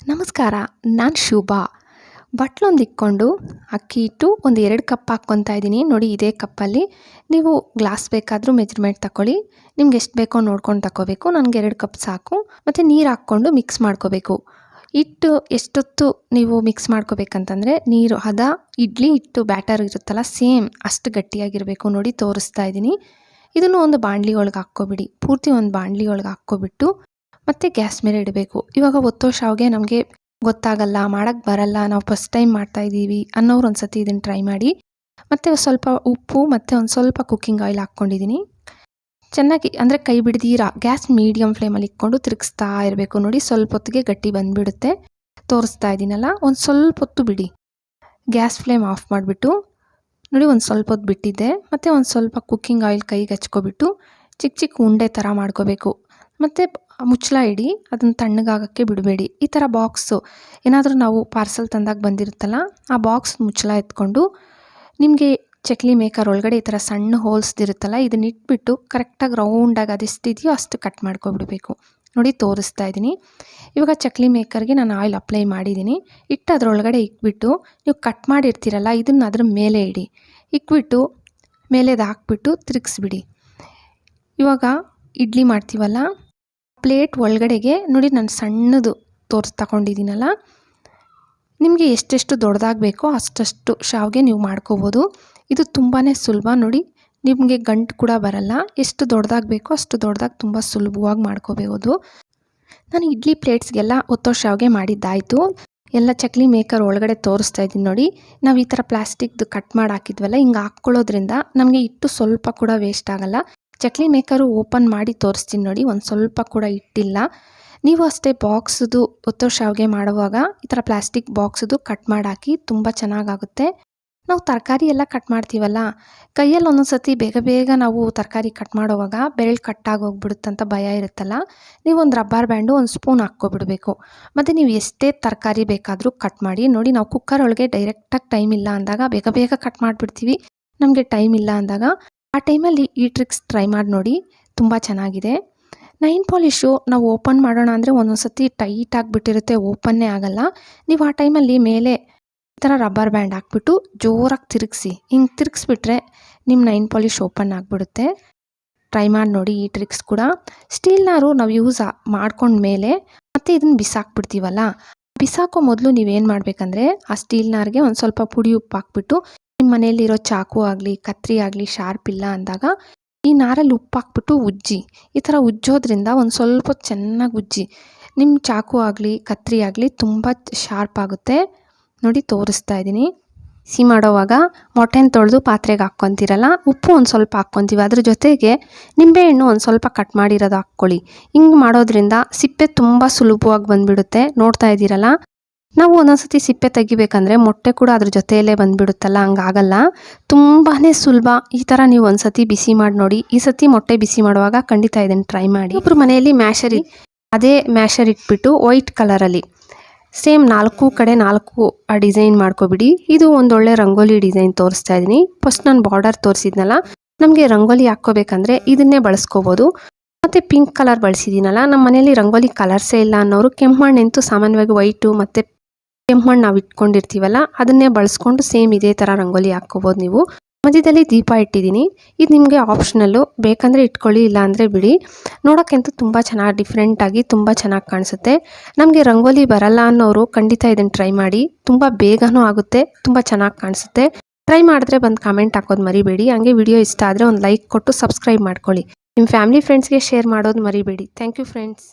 ನಮಸ್ಕಾರ, ನಾನು ಶುಭಾ. ಬಟ್ಲೊಂದು ಇಕ್ಕೊಂಡು ಅಕ್ಕಿ ಹಿಟ್ಟು ಒಂದು 2 ಕಪ್ ಹಾಕ್ಕೊತಾ ಇದ್ದೀನಿ. ನೋಡಿ, ಇದೇ ಕಪ್ಪಲ್ಲಿ ನೀವು ಗ್ಲಾಸ್ ಬೇಕಾದರೂ ಮೆಜರ್ಮೆಂಟ್ ತಗೊಳ್ಳಿ. ನಿಮ್ಗೆ ಎಷ್ಟು ಬೇಕೋ ನೋಡ್ಕೊಂಡು ತಗೋಬೇಕು. ನನಗೆ 2 ಕಪ್ ಸಾಕು. ಮತ್ತು ನೀರು ಹಾಕ್ಕೊಂಡು ಮಿಕ್ಸ್ ಮಾಡ್ಕೋಬೇಕು. ಹಿಟ್ಟು ಎಷ್ಟೊತ್ತು ನೀವು ಮಿಕ್ಸ್ ಮಾಡ್ಕೋಬೇಕಂತಂದರೆ, ನೀರು ಹದ ಇಡ್ಲಿ ಹಿಟ್ಟು ಬ್ಯಾಟರ್ ಇರುತ್ತಲ್ಲ, ಸೇಮ್ ಅಷ್ಟು ಗಟ್ಟಿಯಾಗಿರಬೇಕು. ನೋಡಿ, ತೋರಿಸ್ತಾ ಇದ್ದೀನಿ. ಇದನ್ನು ಒಂದು ಬಾಣಲಿ ಒಳಗೆ ಹಾಕ್ಕೊಬಿಡಿ. ಪೂರ್ತಿ ಒಂದು ಬಾಣಲಿ ಒಳಗೆ ಹಾಕ್ಕೊಬಿಟ್ಟು ಮತ್ತು ಗ್ಯಾಸ್ ಮೇಲೆ ಇಡಬೇಕು. ಇವಾಗ ಒತ್ತೋ ಶಾವಿಗೆ ನಮಗೆ ಗೊತ್ತಾಗಲ್ಲ, ಮಾಡೋಕ್ಕೆ ಬರಲ್ಲ, ನಾವು ಫಸ್ಟ್ ಟೈಮ್ ಮಾಡ್ತಾಯಿದ್ದೀವಿ ಅನ್ನೋರು ಒಂದು ಸತಿ ಇದನ್ನು ಟ್ರೈ ಮಾಡಿ. ಮತ್ತು ಸ್ವಲ್ಪ ಉಪ್ಪು ಮತ್ತು ಒಂದು ಸ್ವಲ್ಪ ಕುಕ್ಕಿಂಗ್ ಆಯಿಲ್ ಹಾಕ್ಕೊಂಡಿದ್ದೀನಿ. ಚೆನ್ನಾಗಿ ಅಂದರೆ ಕೈ ಬಿಡ್ದಿರ ಗ್ಯಾಸ್ ಮೀಡಿಯಮ್ ಫ್ಲೇಮಲ್ಲಿ ಇಟ್ಕೊಂಡು ತಿರುಗಿಸ್ತಾ ಇರಬೇಕು. ನೋಡಿ, ಸ್ವಲ್ಪ ಹೊತ್ತಿಗೆ ಗಟ್ಟಿ ಬಂದುಬಿಡುತ್ತೆ. ತೋರಿಸ್ತಾ ಇದ್ದೀನಲ್ಲ, ಒಂದು ಸ್ವಲ್ಪ ಹೊತ್ತು ಬಿಡಿ. ಗ್ಯಾಸ್ ಫ್ಲೇಮ್ ಆಫ್ ಮಾಡಿಬಿಟ್ಟು ನೋಡಿ, ಒಂದು ಸ್ವಲ್ಪ ಹೊತ್ತು ಬಿಟ್ಟಿದ್ದೆ. ಮತ್ತು ಒಂದು ಸ್ವಲ್ಪ ಕುಕ್ಕಿಂಗ್ ಆಯಿಲ್ ಕೈಗೆ ಹಚ್ಕೊಬಿಟ್ಟು ಚಿಕ್ಕ ಚಿಕ್ಕ ಉಂಡೆ ಥರ ಮಾಡ್ಕೋಬೇಕು. ಮತ್ತು ಮುಚ್ಚಳ ಇಡಿ, ಅದನ್ನು ತಣ್ಣಗಾಗೋಕ್ಕೆ ಬಿಡಬೇಡಿ. ಈ ಥರ ಬಾಕ್ಸು ಏನಾದರೂ ನಾವು ಪಾರ್ಸಲ್ ತಂದಾಗ ಬಂದಿರುತ್ತಲ್ಲ, ಆ ಬಾಕ್ಸ್ ಮುಚ್ಚಳ ಎತ್ಕೊಂಡು ನಿಮಗೆ ಚಕ್ಲಿ ಮೇಕರ್ ಒಳಗಡೆ ಈ ಥರ ಸಣ್ಣ ಹೋಲ್ಸ್ದಿರುತ್ತಲ್ಲ, ಇದನ್ನ ಇಟ್ಬಿಟ್ಟು ಕರೆಕ್ಟಾಗಿ ರೌಂಡಾಗಿ ಅದೆಷ್ಟಿದೆಯೋ ಅಷ್ಟು ಕಟ್ ಮಾಡ್ಕೊಬಿಡಬೇಕು. ನೋಡಿ, ತೋರಿಸ್ತಾ ಇದ್ದೀನಿ. ಇವಾಗ ಚಕ್ಲಿ ಮೇಕರ್ಗೆ ನಾನು ಆಯಿಲ್ ಅಪ್ಲೈ ಮಾಡಿದ್ದೀನಿ. ಇಟ್ಟು ಅದರೊಳಗಡೆ ಇಕ್ಬಿಟ್ಟು ನೀವು ಕಟ್ ಮಾಡಿರ್ತೀರಲ್ಲ, ಇದನ್ನು ಅದ್ರ ಮೇಲೆ ಇಡಿ. ಇಕ್ಬಿಟ್ಟು ಮೇಲೆದು ಹಾಕ್ಬಿಟ್ಟು ತಿರುಗಿಸ್ಬಿಡಿ. ಇವಾಗ ಇಡ್ಲಿ ಮಾಡ್ತೀವಲ್ಲ, ಪ್ಲೇಟ್ ಒಳಗಡೆಗೆ ನೋಡಿ, ನಾನು ಸಣ್ಣದು ತಗೊಂಡಿದ್ದೀನಲ್ಲ, ನಿಮಗೆ ಎಷ್ಟೆಷ್ಟು ದೊಡ್ಡದಾಗಬೇಕೋ ಅಷ್ಟಷ್ಟು ಶಾವಿಗೆ ನೀವು ಮಾಡ್ಕೋಬೋದು. ಇದು ತುಂಬಾ ಸುಲಭ. ನೋಡಿ, ನಿಮಗೆ ಗಂಟು ಕೂಡ ಬರಲ್ಲ. ಎಷ್ಟು ದೊಡ್ಡದಾಗಬೇಕೋ ಅಷ್ಟು ದೊಡ್ಡದಾಗಿ ತುಂಬ ಸುಲಭವಾಗಿ ಮಾಡ್ಕೋಬೋದು. ನಾನು ಇಡ್ಲಿ ಪ್ಲೇಟ್ಸ್ಗೆಲ್ಲ ಒತ್ತೋ ಶಾವಿಗೆ ಮಾಡಿದ್ದಾಯಿತು. ಎಲ್ಲ ಚಕ್ಲಿ ಮೇಕರ್ ಒಳಗಡೆ ತೋರಿಸ್ತಾ ಇದ್ದೀನಿ. ನೋಡಿ, ನಾವು ಈ ಥರ ಪ್ಲಾಸ್ಟಿಕ್ದು ಕಟ್ ಮಾಡಿ ಹಾಕಿದ್ವಲ್ಲ, ಹಿಂಗೆ ಹಾಕ್ಕೊಳ್ಳೋದ್ರಿಂದ ನಮಗೆ ಹಿಟ್ಟು ಸ್ವಲ್ಪ ಕೂಡ ವೇಸ್ಟ್ ಆಗೋಲ್ಲ. ಚಕ್ಲಿ ಮೇಕರು ಓಪನ್ ಮಾಡಿ ತೋರಿಸ್ತೀನಿ ನೋಡಿ, ಒಂದು ಸ್ವಲ್ಪ ಕೂಡ ಇಟ್ಟಿಲ್ಲ. ನೀವು ಅಷ್ಟೇ ಬಾಕ್ಸ್ದು ಒತ್ತೋ ಶಾವಿಗೆ ಮಾಡುವಾಗ ಈ ಥರ ಪ್ಲಾಸ್ಟಿಕ್ ಬಾಕ್ಸ್ದು ಕಟ್ ಮಾಡಿ ಹಾಕಿ, ತುಂಬ ಚೆನ್ನಾಗಾಗುತ್ತೆ. ನಾವು ತರಕಾರಿ ಎಲ್ಲ ಕಟ್ ಮಾಡ್ತೀವಲ್ಲ, ಕೈಯಲ್ಲಿ ಒಂದೊಂದು ಸತಿ ಬೇಗ ಬೇಗ ನಾವು ತರಕಾರಿ ಕಟ್ ಮಾಡೋವಾಗ ಬೆರಳು ಕಟ್ಟಾಗೋಗ್ಬಿಡುತ್ತಂತ ಭಯ ಇರುತ್ತಲ್ಲ, ನೀವು ಒಂದು ರಬ್ಬರ್ ಬ್ಯಾಂಡು ಒಂದು ಸ್ಪೂನ್ ಹಾಕ್ಕೊಬಿಡಬೇಕು. ಮತ್ತು ನೀವು ಎಷ್ಟೇ ತರಕಾರಿ ಬೇಕಾದರೂ ಕಟ್ ಮಾಡಿ. ನೋಡಿ, ನಾವು ಕುಕ್ಕರ್ ಒಳಗೆ ಡೈರೆಕ್ಟಾಗಿ ಟೈಮ್ ಇಲ್ಲ ಅಂದಾಗ ಬೇಗ ಬೇಗ ಕಟ್ ಮಾಡಿಬಿಡ್ತೀವಿ. ನಮಗೆ ಟೈಮ್ ಇಲ್ಲ ಅಂದಾಗ ಆ ಟೈಮಲ್ಲಿ ಈ ಟ್ರಿಕ್ಸ್ ಟ್ರೈ ಮಾಡಿ ನೋಡಿ, ತುಂಬ ಚೆನ್ನಾಗಿದೆ. ನೈಲ್ ಪಾಲಿಶು ನಾವು ಓಪನ್ ಮಾಡೋಣ ಅಂದರೆ ಒಂದೊಂದು ಸತಿ ಟೈಟ್ ಆಗಿಬಿಟ್ಟಿರುತ್ತೆ, ಓಪನ್ನೇ ಆಗಲ್ಲ. ನೀವು ಆ ಟೈಮಲ್ಲಿ ಮೇಲೆ ಈ ಥರ ರಬ್ಬರ್ ಬ್ಯಾಂಡ್ ಹಾಕ್ಬಿಟ್ಟು ಜೋರಾಗಿ ತಿರುಗಿಸಿ. ಹಿಂಗೆ ತಿರುಗಿಸ್ಬಿಟ್ರೆ ನಿಮ್ಮ ನೈಲ್ ಪಾಲಿಶ್ ಓಪನ್ ಆಗಿಬಿಡುತ್ತೆ. ಟ್ರೈ ಮಾಡಿ ನೋಡಿ ಈ ಟ್ರಿಕ್ಸ್ ಕೂಡ. ಸ್ಟೀಲ್ನಾರು ನಾವು ಯೂಸ್ ಮಾಡ್ಕೊಂಡ್ಮೇಲೆ ಮತ್ತು ಇದನ್ನು ಬಿಸಾಕ್ಬಿಡ್ತೀವಲ್ಲ, ಬಿಸಾಕೋ ಮೊದಲು ನೀವೇನು ಮಾಡಬೇಕಂದ್ರೆ, ಆ ಸ್ಟೀಲ್ನಾರಿಗೆ ಒಂದು ಸ್ವಲ್ಪ ಪುಡಿ ಉಪ್ಪು ಹಾಕ್ಬಿಟ್ಟು, ನಿಮ್ಮ ಮನೆಯಲ್ಲಿರೋ ಚಾಕು ಆಗಲಿ ಕತ್ರಿ ಆಗಲಿ ಶಾರ್ಪ್ ಇಲ್ಲ ಅಂದಾಗ ಈ ನಾರಲ್ಲಿ ಉಪ್ಪು ಹಾಕ್ಬಿಟ್ಟು ಉಜ್ಜಿ. ಈ ಥರ ಉಜ್ಜೋದ್ರಿಂದ ಒಂದು ಸ್ವಲ್ಪ ಚೆನ್ನಾಗಿ ಉಜ್ಜಿ, ನಿಮ್ಮ ಚಾಕು ಆಗಲಿ ಕತ್ರಿ ಆಗಲಿ ತುಂಬ ಶಾರ್ಪ್ ಆಗುತ್ತೆ. ನೋಡಿ, ತೋರಿಸ್ತಾ ಇದ್ದೀನಿ. ಸಿಹಿ ಮಾಡೋವಾಗ ಮೊಟ್ಟೆನ ತೊಳೆದು ಪಾತ್ರೆಗೆ ಹಾಕ್ಕೊತೀರಲ್ಲ, ಉಪ್ಪು ಒಂದು ಸ್ವಲ್ಪ ಹಾಕ್ಕೊತೀವಿ. ಅದ್ರ ಜೊತೆಗೆ ನಿಂಬೆಹಣ್ಣು ಒಂದು ಸ್ವಲ್ಪ ಕಟ್ ಮಾಡಿರೋದು ಹಾಕ್ಕೊಳ್ಳಿ. ಹಿಂಗೆ ಮಾಡೋದ್ರಿಂದ ಸಿಪ್ಪೆ ತುಂಬ ಸುಲಭವಾಗಿ ಬಂದುಬಿಡುತ್ತೆ. ನೋಡ್ತಾ ಇದ್ದೀರಲ್ಲ, ನಾವು ಒಂದೊಂದ್ಸತಿ ಸಿಪ್ಪೆ ತೆಗಿಬೇಕಂದ್ರೆ ಮೊಟ್ಟೆ ಕೂಡ ಅದ್ರ ಜೊತೆಯಲ್ಲೇ ಬಂದುಬಿಡುತ್ತಲ್ಲ, ಹಂಗಾಗಲ್ಲ. ತುಂಬಾ ಸುಲಭ. ಈ ಥರ ನೀವು ಒಂದು ಸತಿ ಬಿಸಿ ಮಾಡಿ ನೋಡಿ. ಈ ಸತಿ ಮೊಟ್ಟೆ ಬಿಸಿ ಮಾಡುವಾಗ ಖಂಡಿತ ಇದನ್ನು ಟ್ರೈ ಮಾಡಿ. ಒಬ್ಬರು ಮನೆಯಲ್ಲಿ ಮ್ಯಾಶರ್ ಅದೇ ಮ್ಯಾಶರ್ ಇಟ್ಬಿಟ್ಟು ವೈಟ್ ಕಲರಲ್ಲಿ ಸೇಮ್ 4 ಕಡೆ 4 ಡಿಸೈನ್ ಮಾಡ್ಕೊಬಿಡಿ. ಇದು ಒಂದೊಳ್ಳೆ ರಂಗೋಲಿ ಡಿಸೈನ್ ತೋರಿಸ್ತಾ ಇದ್ದೀನಿ. ಫಸ್ಟ್ ನಾನು ಬಾರ್ಡರ್ ತೋರಿಸಿದ್ನಲ್ಲ, ನಮಗೆ ರಂಗೋಲಿ ಹಾಕ್ಕೋಬೇಕಂದ್ರೆ ಇದನ್ನೇ ಬಳಸ್ಕೋಬೋದು. ಮತ್ತು ಪಿಂಕ್ ಕಲರ್ ಬಳಸಿದ್ದೀನಲ್ಲ, ನಮ್ಮ ಮನೆಯಲ್ಲಿ ರಂಗೋಲಿ ಕಲರ್ಸೇ ಇಲ್ಲ ಅನ್ನೋರು ಕೆಮ್ಮಣ್ಣಂತೂ ಸಾಮಾನ್ಯವಾಗಿ ವೈಟು ಮತ್ತು ಕೆಮ್ಮಣ್ಣು ನಾವು ಇಟ್ಕೊಂಡಿರ್ತೀವಲ್ಲ, ಅದನ್ನೇ ಬಳಸ್ಕೊಂಡು ಸೇಮ್ ಇದೇ ಥರ ರಂಗೋಲಿ ಹಾಕ್ಕೋಬೋದು. ನೀವು ಮಧ್ಯದಲ್ಲಿ ದೀಪ ಇಟ್ಟಿದ್ದೀನಿ. ಇದು ನಿಮಗೆ ಆಪ್ಷನಲ್ಲು, ಬೇಕಂದರೆ ಇಟ್ಕೊಳ್ಳಿ, ಇಲ್ಲ ಅಂದರೆ ಬಿಡಿ. ನೋಡೋಕ್ಕಂತೂ ತುಂಬ ಚೆನ್ನಾಗಿ ಡಿಫ್ರೆಂಟಾಗಿ ತುಂಬ ಚೆನ್ನಾಗಿ ಕಾಣಿಸುತ್ತೆ. ನಮಗೆ ರಂಗೋಲಿ ಬರಲ್ಲ ಅನ್ನೋರು ಖಂಡಿತ ಇದನ್ನು ಟ್ರೈ ಮಾಡಿ. ತುಂಬ ಬೇಗನೂ ಆಗುತ್ತೆ, ತುಂಬ ಚೆನ್ನಾಗಿ ಕಾಣಿಸುತ್ತೆ. ಟ್ರೈ ಮಾಡಿದ್ರೆ ಬಂದು ಕಾಮೆಂಟ್ ಹಾಕೋದು ಮರಿಬೇಡಿ. ಹಂಗೆ ವಿಡಿಯೋ ಇಷ್ಟ ಆದರೆ ಒಂದು ಲೈಕ್ ಕೊಟ್ಟು ಸಬ್ಸ್ಕ್ರೈಬ್ ಮಾಡ್ಕೊಳ್ಳಿ. ನಿಮ್ಮ ಫ್ಯಾಮಿಲಿ ಫ್ರೆಂಡ್ಸ್ಗೆ ಶೇರ್ ಮಾಡೋದು ಮರಿಬೇಡಿ. Thank you friends.